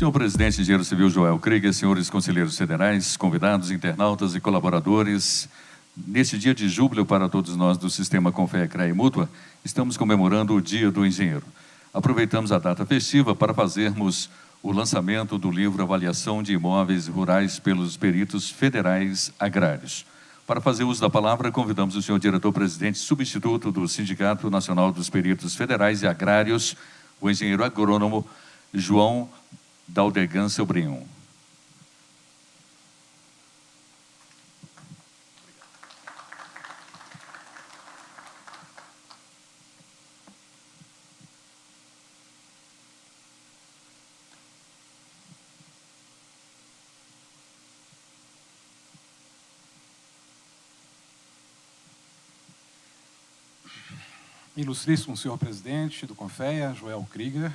Senhor presidente, engenheiro civil Joel Krieger, senhores conselheiros federais, convidados, internautas e colaboradores, neste dia de júbilo para todos nós do Sistema Confea, CREA e Mútua, estamos comemorando o Dia do Engenheiro. Aproveitamos a data festiva para fazermos o lançamento do livro Avaliação de Imóveis Rurais pelos Peritos Federais Agrários. Para fazer uso da palavra, convidamos o senhor diretor-presidente substituto do Sindicato Nacional dos Peritos Federais e Agrários, o engenheiro agrônomo João Daldegan Sobrinho. Ilustríssimo senhor presidente do Confea, Joel Krieger,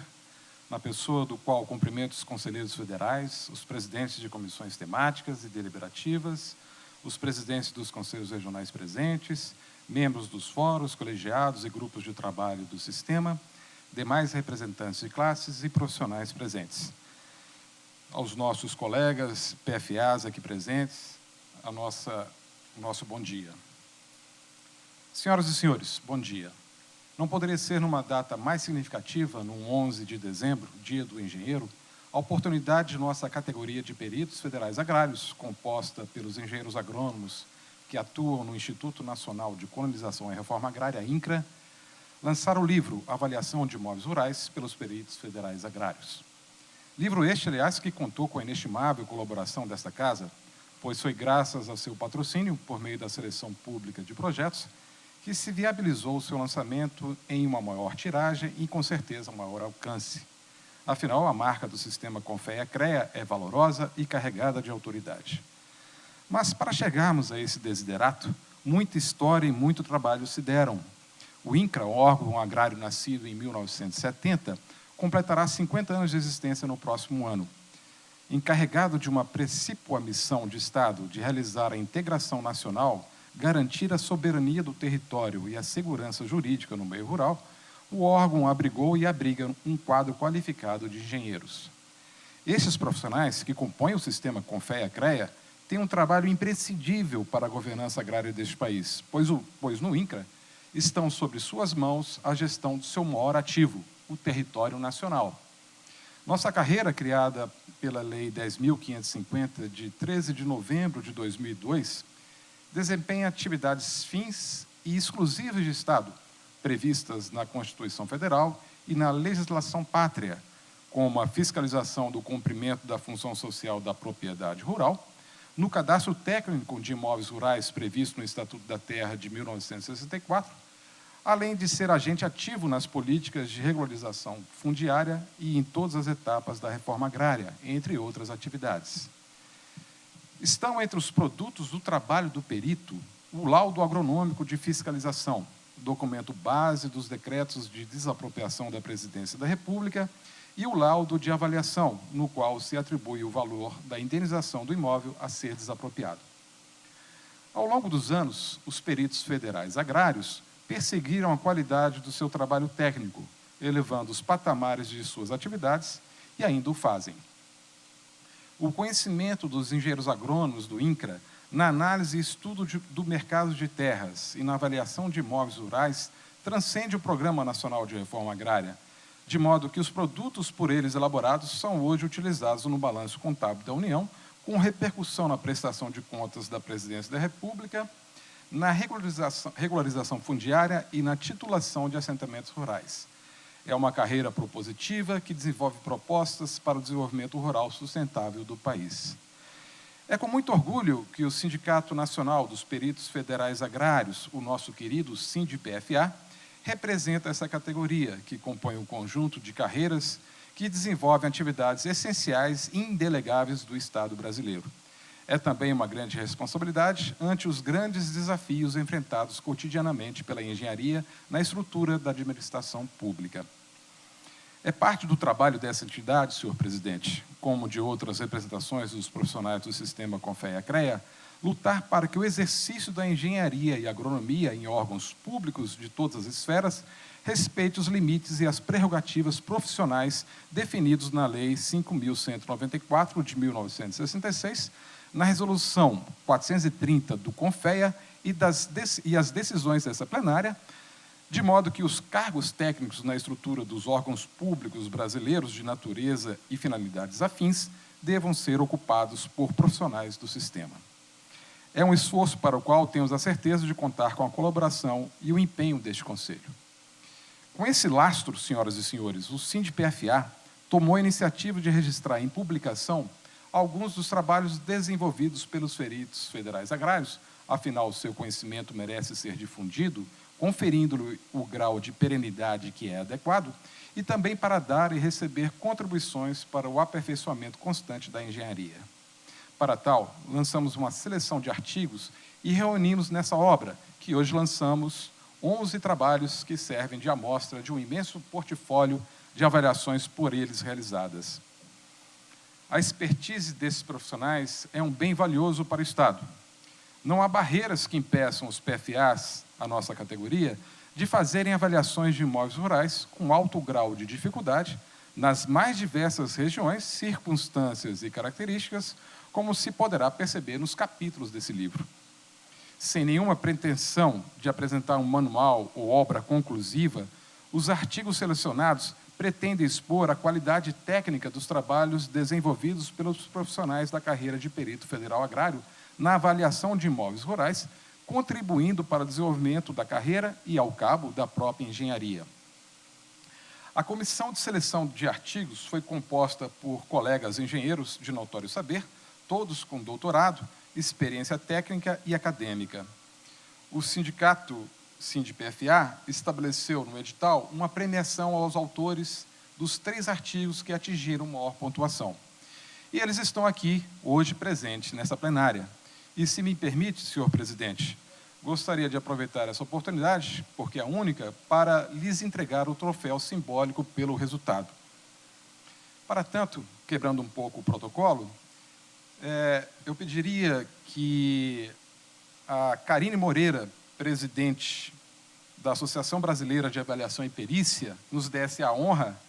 na pessoa do qual cumprimento os conselheiros federais, os presidentes de comissões temáticas e deliberativas, os presidentes dos conselhos regionais presentes, membros dos fóruns, colegiados e grupos de trabalho do sistema, demais representantes de classes e profissionais presentes. Aos nossos colegas PFAs aqui presentes, o nosso bom dia. Senhoras e senhores, bom dia. Não poderia ser numa data mais significativa, no 11 de dezembro, Dia do Engenheiro, a oportunidade de nossa categoria de peritos federais agrários, composta pelos engenheiros agrônomos que atuam no Instituto Nacional de Colonização e Reforma Agrária, INCRA, lançar o livro Avaliação de Imóveis Rurais pelos Peritos Federais Agrários. Livro este, aliás, que contou com a inestimável colaboração desta casa, pois foi graças ao seu patrocínio, por meio da seleção pública de projetos, que se viabilizou o seu lançamento em uma maior tiragem e, com certeza, maior alcance. Afinal, a marca do sistema Confea-CREA é valorosa e carregada de autoridade. Mas, para chegarmos a esse desiderato, muita história e muito trabalho se deram. O INCRA, órgão agrário nascido em 1970, completará 50 anos de existência no próximo ano. Encarregado de uma precípua missão de Estado de realizar a integração nacional, garantir a soberania do território e a segurança jurídica no meio rural, o órgão abrigou e abriga um quadro qualificado de engenheiros. Esses profissionais, que compõem o sistema Confea-CREA, têm um trabalho imprescindível para a governança agrária deste país, pois no INCRA estão sobre suas mãos a gestão do seu maior ativo, o território nacional. Nossa carreira, criada pela Lei 10.550, de 13 de novembro de 2002, desempenha atividades fins e exclusivas de Estado, previstas na Constituição Federal e na legislação pátria, como a fiscalização do cumprimento da função social da propriedade rural, no cadastro técnico de imóveis rurais previsto no Estatuto da Terra de 1964, além de ser agente ativo nas políticas de regularização fundiária e em todas as etapas da reforma agrária, entre outras atividades. Estão entre os produtos do trabalho do perito o laudo agronômico de fiscalização, documento base dos decretos de desapropriação da Presidência da República, e o laudo de avaliação, no qual se atribui o valor da indenização do imóvel a ser desapropriado. Ao longo dos anos, os peritos federais agrários perseguiram a qualidade do seu trabalho técnico, elevando os patamares de suas atividades e ainda o fazem. O conhecimento dos engenheiros agrônomos do INCRA na análise e estudo do mercado de terras e na avaliação de imóveis rurais transcende o Programa Nacional de Reforma Agrária, de modo que os produtos por eles elaborados são hoje utilizados no balanço contábil da União, com repercussão na prestação de contas da Presidência da República, na regularização fundiária e na titulação de assentamentos rurais. É uma carreira propositiva que desenvolve propostas para o desenvolvimento rural sustentável do país. É com muito orgulho que o Sindicato Nacional dos Peritos Federais Agrários, o nosso querido SINDI-PFA, representa essa categoria, que compõe um conjunto de carreiras que desenvolvem atividades essenciais e indelegáveis do Estado brasileiro. É também uma grande responsabilidade ante os grandes desafios enfrentados cotidianamente pela engenharia na estrutura da administração pública. É parte do trabalho dessa entidade, senhor presidente, como de outras representações dos profissionais do sistema Confea-CREA, lutar para que o exercício da engenharia e agronomia em órgãos públicos de todas as esferas respeite os limites e as prerrogativas profissionais definidos na Lei 5.194, de 1966, na Resolução 430 do CONFEA e as decisões dessa plenária, de modo que os cargos técnicos na estrutura dos órgãos públicos brasileiros de natureza e finalidades afins devam ser ocupados por profissionais do sistema. É um esforço para o qual temos a certeza de contar com a colaboração e o empenho deste Conselho. Com esse lastro, senhoras e senhores, o SINDPFA tomou a iniciativa de registrar em publicação alguns dos trabalhos desenvolvidos pelos peritos federais agrários, afinal, seu conhecimento merece ser difundido, conferindo-lhe o grau de perenidade que é adequado, e também para dar e receber contribuições para o aperfeiçoamento constante da engenharia. Para tal, lançamos uma seleção de artigos e reunimos nessa obra, que hoje lançamos 11 trabalhos que servem de amostra de um imenso portfólio de avaliações por eles realizadas. A expertise desses profissionais é um bem valioso para o Estado. Não há barreiras que impeçam os PFAs, a nossa categoria, de fazerem avaliações de imóveis rurais com alto grau de dificuldade, nas mais diversas regiões, circunstâncias e características, como se poderá perceber nos capítulos desse livro. Sem nenhuma pretensão de apresentar um manual ou obra conclusiva, os artigos selecionados pretendem expor a qualidade técnica dos trabalhos desenvolvidos pelos profissionais da carreira de perito federal agrário na avaliação de imóveis rurais, contribuindo para o desenvolvimento da carreira e, ao cabo, da própria engenharia. A comissão de seleção de artigos foi composta por colegas engenheiros de notório saber, todos com doutorado, experiência técnica e acadêmica. O sindicato SINDPFA estabeleceu no edital uma premiação aos autores dos 3 artigos que atingiram maior pontuação. E eles estão aqui, hoje, presentes nessa plenária. E, se me permite, senhor presidente, gostaria de aproveitar essa oportunidade, porque é a única, para lhes entregar o troféu simbólico pelo resultado. Para tanto, quebrando um pouco o protocolo, eu pediria que a Karine Moreira, presidente da Associação Brasileira de Avaliação e Perícia, nos desse a honra,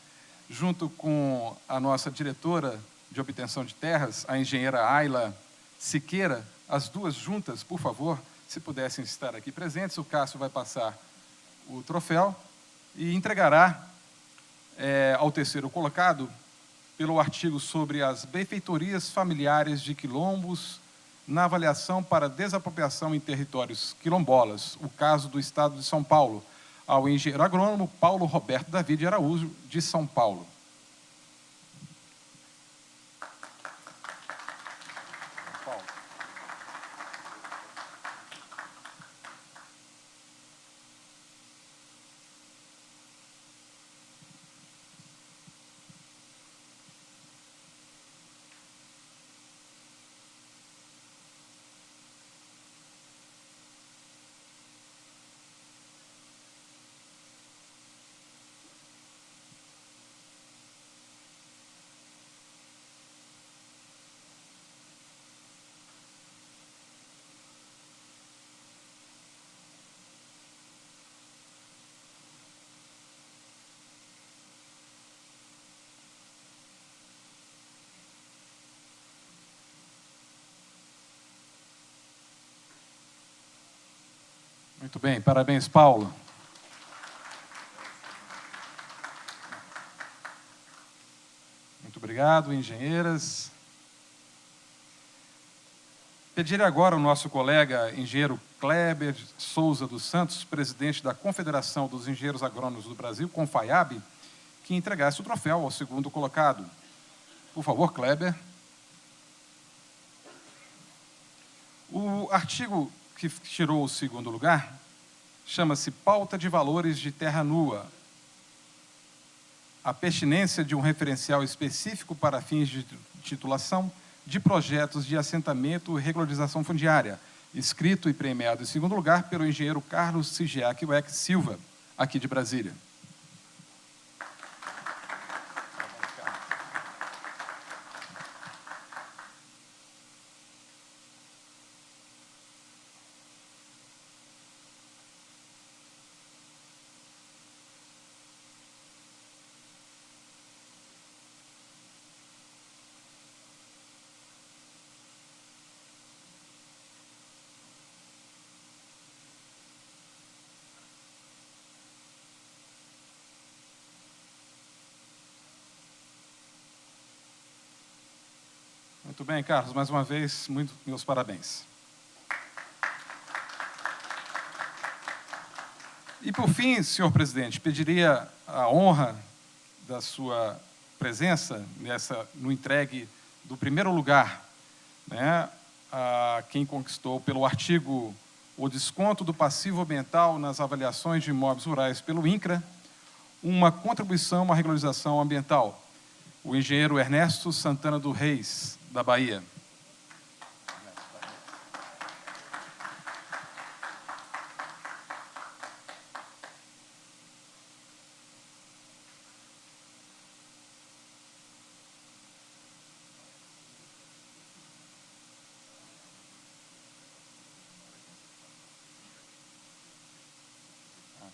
junto com a nossa diretora de obtenção de terras, a engenheira Ayla Siqueira, as duas juntas, por favor, se pudessem estar aqui presentes. O Cássio vai passar o troféu e entregará ao terceiro colocado pelo artigo sobre as benfeitorias familiares de quilombos na avaliação para desapropriação em territórios quilombolas, o caso do Estado de São Paulo, ao engenheiro agrônomo Paulo Roberto David de Araújo, de São Paulo. Muito bem, parabéns, Paulo. Muito obrigado, engenheiras. Pedir agora ao nosso colega engenheiro Kleber Souza dos Santos, presidente da Confederação dos Engenheiros Agrônomos do Brasil, CONFAIAB, que entregasse o troféu ao segundo colocado. Por favor, Kleber. O artigo que tirou o segundo lugar chama-se Pauta de Valores de Terra Nua. A pertinência de um referencial específico para fins de titulação de projetos de assentamento e regularização fundiária, escrito e premiado em segundo lugar pelo engenheiro Carlos Sigiac Weck Silva, aqui de Brasília. Muito bem, Carlos, mais uma vez, meus parabéns. E, por fim, senhor presidente, pediria a honra da sua presença no entregue do primeiro lugar, né, a quem conquistou pelo artigo o desconto do passivo ambiental nas avaliações de imóveis rurais pelo INCRA, uma contribuição à regularização ambiental, o engenheiro Ernesto Santana do Reis, da Bahia.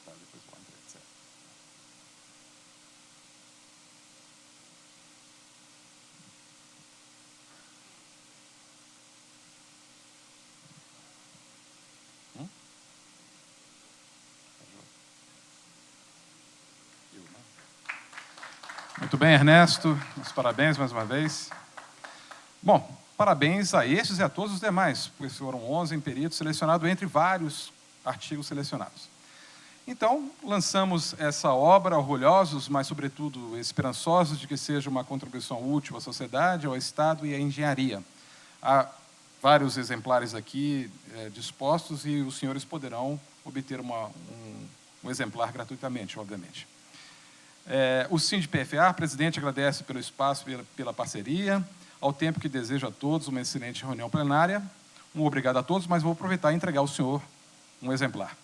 Depois vou entrar, certo. Muito bem, Ernesto. Meus parabéns mais uma vez. Bom, parabéns a estes e a todos os demais, pois foram 11 peritos selecionados entre vários artigos selecionados. Então, lançamos essa obra orgulhosos, mas, sobretudo, esperançosos de que seja uma contribuição útil à sociedade, ao Estado e à engenharia. Há vários exemplares aqui dispostos e os senhores poderão obter um exemplar gratuitamente, obviamente. O SINDPFA, presidente, agradece pelo espaço e pela parceria, ao tempo que desejo a todos uma excelente reunião plenária. Um obrigado a todos, mas vou aproveitar e entregar ao senhor um exemplar.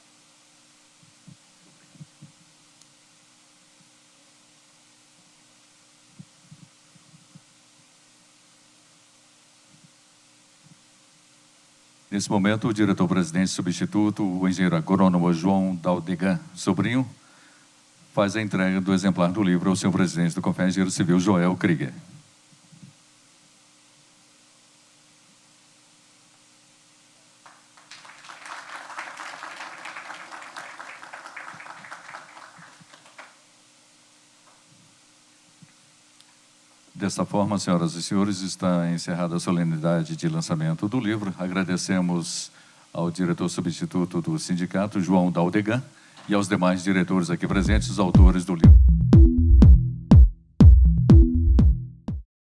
Nesse momento, o diretor-presidente substituto, o engenheiro agrônomo João Daldegan Sobrinho, faz a entrega do exemplar do livro ao senhor presidente do CONFEA, engenheiro civil Joel Krieger. Desta forma, senhoras e senhores, está encerrada a solenidade de lançamento do livro. Agradecemos ao diretor substituto do sindicato, João Daldegan, e aos demais diretores aqui presentes, os autores do livro.